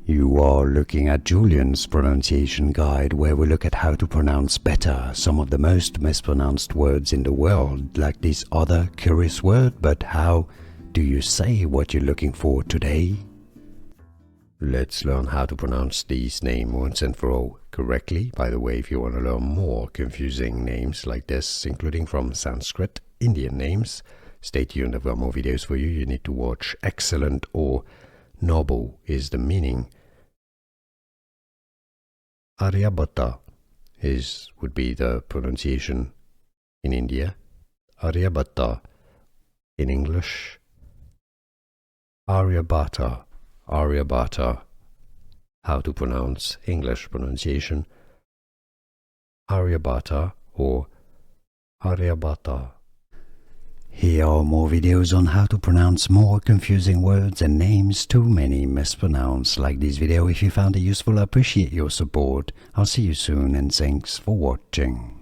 You are looking at Julian's pronunciation guide, where we look at how to pronounce better some of the most mispronounced words in the world, like this other curious word. But how do you say what you're looking for today? Let's learn how to pronounce these names once and for all correctly. By the way, if you want to learn more confusing names like this, including from Sanskrit, Indian names, stay tuned. I've got more videos for you. You need to watch excellent or noble is the meaning. Aryabhata would be the pronunciation in India. Aryabhata in English. Aryabhata. Aryabhata. How to pronounce English pronunciation. Aryabhata or Aryabhata. Here are more videos on how to pronounce more confusing words and names too many mispronounced. Like this video if you found it useful. I appreciate your support. I'll see you soon and thanks for watching.